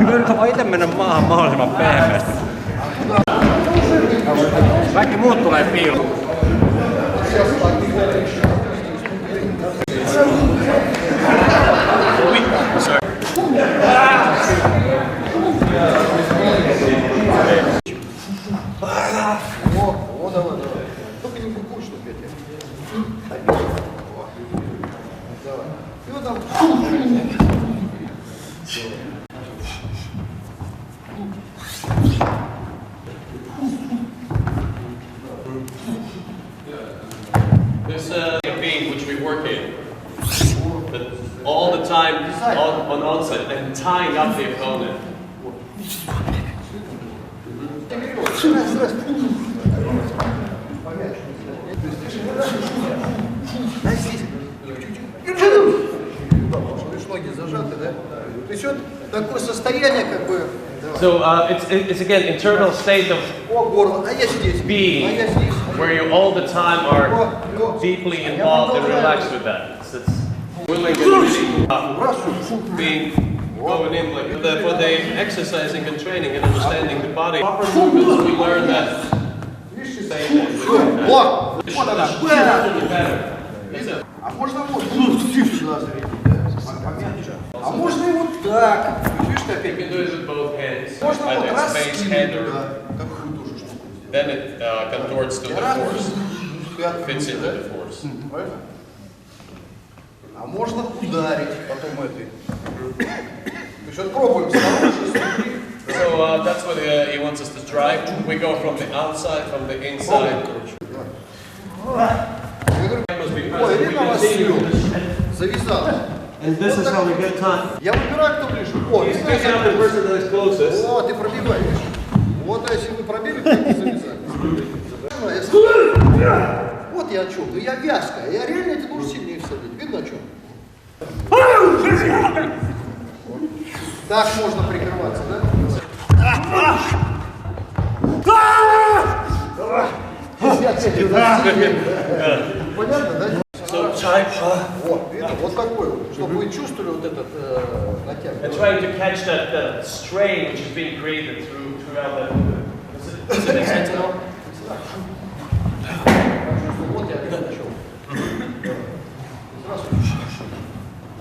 Yritäpä itse mennä maahan mahdollisimman pehmeästi. Kaikki muut tulee piiloon. This beam which we work in, but all the time on onset and tying up the opponent. So it's again internal state of being where you all the time are deeply involved and relaxed with that. It's willing and being going in like for the exercising and training and understanding the body. Proper movements, we learn that. А можно и вот так. You can do it with both hands. Можно вот Either раз space и hand or какую тоже штуку сделать. then it contorts to the force. Fits into the force. Правильно? А можно ударить потом этой. То есть вот пробуем снаружи. So that's what he wants us to try. We go from the outside, from the inside. Ой, видно вас завязал. And this is how we get time. Я выбираю, кто ближе. О, He's picking up the person that is closest. о, ты пробиваешь. Вот, а если вы пробили, то не завязали. Вот я о чем. Ну я вязкая. Я реально это должен сильнее всадить. Видно о чем? Так можно прикрываться, да? Если опять понятно, да? Вот, видно, вот такой вот, чтобы вы чувствовали вот этот натяг. And trying to catch that strain which is being created throughout that movement. Does it make sense at all? Вот я опять начал.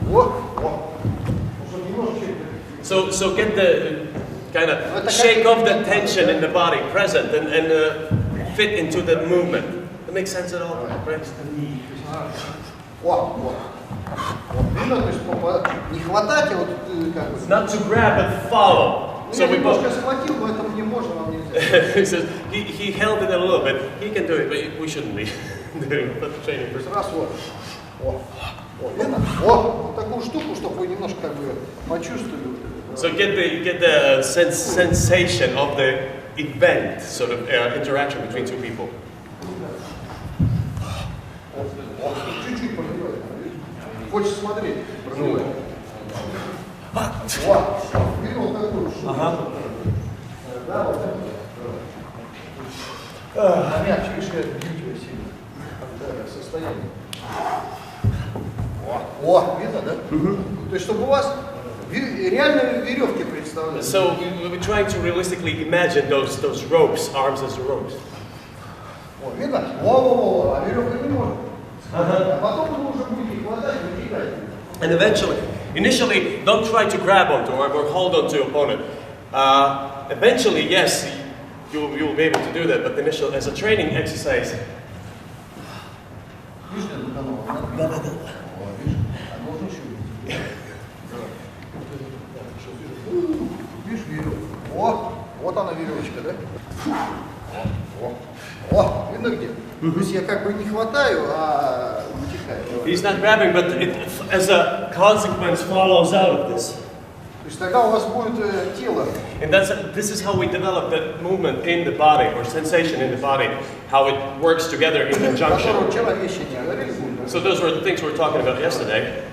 Вот. So get the kind of shake off the tension in the body present and fit into the movement. That makes sense at all, right? Вот. Видно, то есть не хватать, а вот как бы. Not to grab but follow. So я немножко схватил, но это не можно, нам нельзя. He says he held it a little bit. He can do it, but we shouldn't be doing training. То есть раз вот. Видно? Вот такую штуку, чтобы вы немножко как бы почувствовали. So get the sensation of the event, sort of interaction between two people. Чуть-чуть пробивай. Хочешь смотреть? Пробивай. Вот. Видно вот такую штуку? Ага. Да, вот так. А мяч, видишь, я бью тебя сильно. Да, состояние. О, видно, да? То есть, чтобы у вас реально веревки представляли. So we're trying to realistically imagine those ropes, arms as ropes. О, видно? Во, а веревка не может. А потом вы уже будете хватать и вытягать. And initially, don't try to grab onto or hold onto opponent. Eventually, yes, you'll be able to do that, but as a training exercise. Видишь веревку? Вот она веревочка, да? О, видно где? То есть я как бы не хватаю, а вытекаю. He's not grabbing, but it, as a consequence, follows out of this. То есть тогда у вас будет тело. And this is how we develop that movement in the body, or sensation in the body, how it works together in conjunction. Вчера вещи не говорили. So those were the things we were talking about yesterday.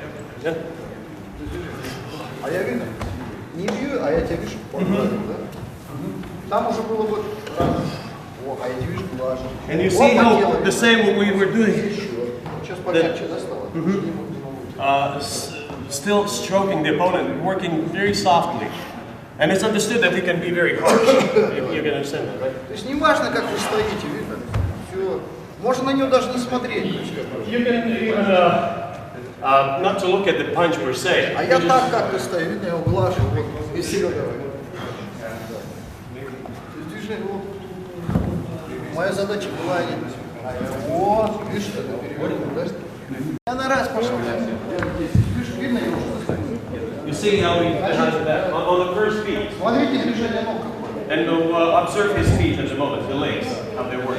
Yeah? А я видно, не бью, а я тебя вижу, да? Там уже было бы... О, а я тебя вижу, глажу. And you see how the same what we were doing. Сейчас помягче, да, стало? Still stroking the opponent, working very softly. And it's understood that he can be very harsh. You can understand that, right? То есть не важно, как вы стоите, видно? Все. Можно на него даже не смотреть. You can even not to look at the punch per se. А You я just- так как-то стою, видно, я его глажу, вот, и сильно давай. Движение, вот. Моя задача была, вот, видишь, это переворот, да? Я на раз пошел. Видишь, видно его, что стоит? You see how he has that on the first feet. Смотрите, движение ног какое. And observe his feet at the moment, the legs, how they work.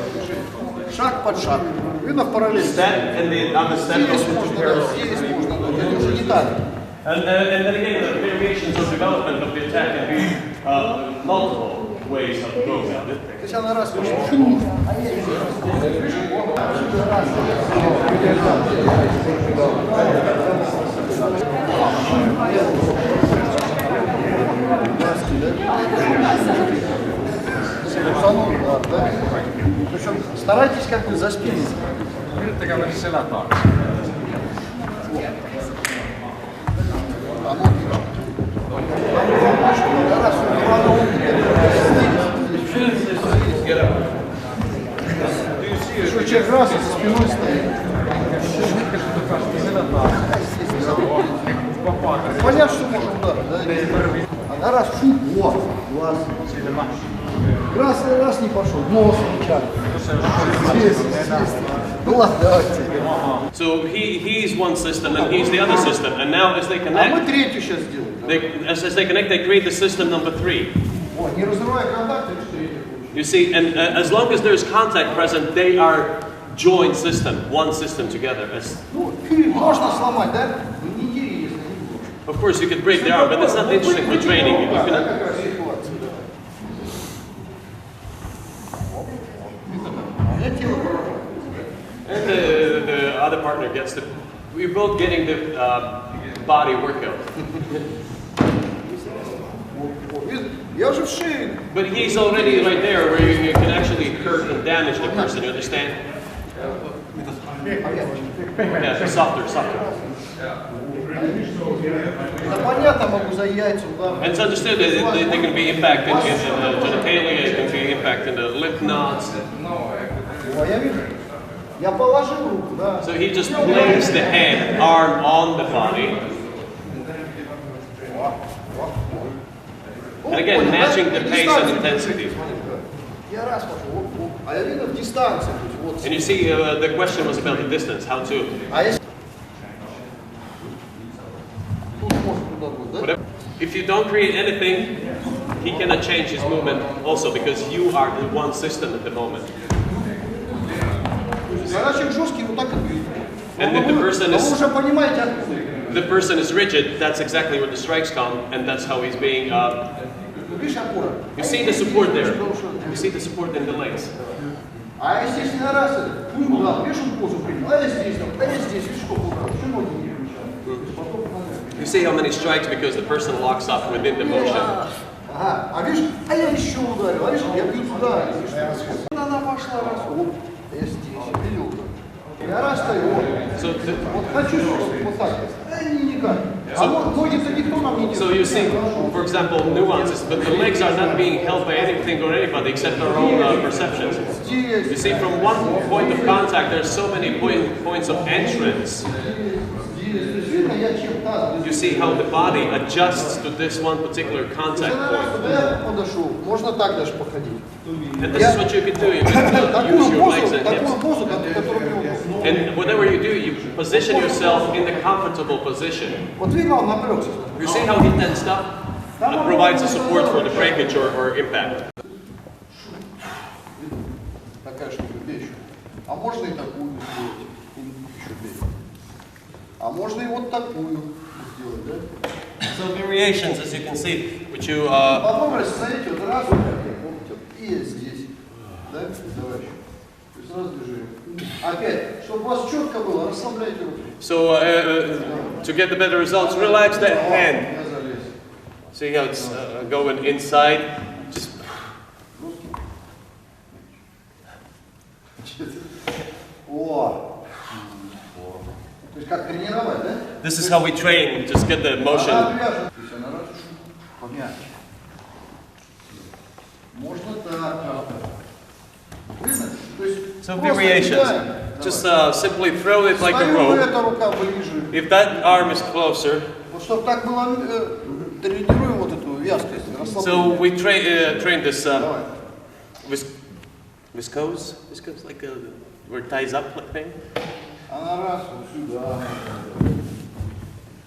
Шаг под шаг. Видно в параллели. Step and the on the step Здесь goes можно, into да, parallel. здесь можно, да, это уже не так. And then again, the variations of development of the attack can be multiple ways of going about it. То есть я на раз пошел. Да? Причем старайтесь как бы за спиной. Что человек раз за спиной стоит. Понятно, что можно ударить, да? А на раз фу, вот, глаз. Раз не пошел, нос нечаянно. Здесь. Ну ладно, давайте. So he's one system and he's the other system, and now as they А мы connect, третью сейчас сделаем. as they connect, they create the system number 3. Вот, не разрывая контакт, это третью. You see, and as long as there's contact present, they are joined system, one system together. Ну, можно сломать, да? Ну, не дери, если не будет. Of course, you could break the arm, but that's not interesting for training. You Да, can, как раз ситуация, да. Я тело поражаю. and the other partner gets the. We're both getting the body workout. Я уже в шее. But he's already right there where you can actually hurt and damage the person, you understand? Yeah, softer. Да понятно, могу за яйца удар. And it's understood that they can be impact in the genitalia, it can be impact in the lymph nodes. О, я вижу. Я положил руку, да. So he just lays the hand, arm on the body. And again, matching the pace and intensity. Я раз пошел, оп. А я видно в дистанции. То есть вот. And you see, the question was about the distance, how to. А если... Тут может туда будет, да? Whatever. If you don't create anything, he cannot change his movement also because you are the one system at the moment. Когда человек жесткий, вот так и бьет. And if the person Вы is уже понимаете, откуда. the person is rigid, that's exactly where the strikes come, and that's how he's being. Видишь, опора. You see the support there. You see the support in the legs. А естественно, раз это, да, видишь, он позу принял, а я здесь, видишь, сколько ударов, почему ноги не включаю? You see how many strikes because the person locks up within the motion. Ага, а видишь, а я еще ударил, а видишь, я бью туда, видишь, она пошла раз, оп, я здесь, видел, я раз стою, So, вот хочу вот так, а никак, а ноги-то никто нам не so you see, for example, nuances, but the legs are not being held by anything or anybody except our own perceptions. You Здесь, see, from one point of contact, there's so many points of entrance. здесь, видно, я чем таз. You see how the body adjusts to this one particular contact point. Когда я подошел, можно так даже походить. And this is what you can do. You can use your legs and hips. Такую позу, которую мне удобно. And whatever you do, you position yourself in the comfortable position. Вот видно, он напрягся. You see how he tensed up? That provides a support for the breakage or impact. Такая штука, вещь. А можно и такую сделать. Еще вещь. А можно и вот такую сделать, да? So variations, as you can see, which you Потом рассмотрите, вот раз, помните, и здесь. Да? Давай. И сразу движение. Опять, чтобы у вас четко было, расслабляйте руки. so to get the better results, relax that hand. Я залез. See how it's going inside. Just О! То есть как тренировать, да? this is how we train. Just get the motion. Она вяжет. То есть она раз, помягче. Можно так. Видно? То есть So просто variations. кидаем. Just Давай. simply throw it like a Ставим rope. эта рука ближе. If that arm is closer, Вот чтобы так было, тренируем вот эту вязкость, so расслабление. we train this Давай. viscose, like where it ties up thing. Она раз, вот сюда.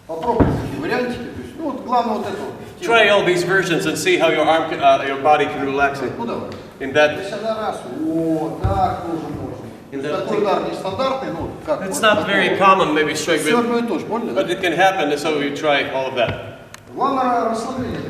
Попробуйте такие вариантики. То есть, ну вот главное вот это вот. Try all these versions and see how your arm, your body can relax it. Ну давай. In that, Здесь она раз. Вот, так тоже можно. То есть такой удар нестандартный, ну как. it's вот not такой. very common, maybe strike, Все одно и то же, поняли? but it can happen. And so we try all of that. Главное расслабление.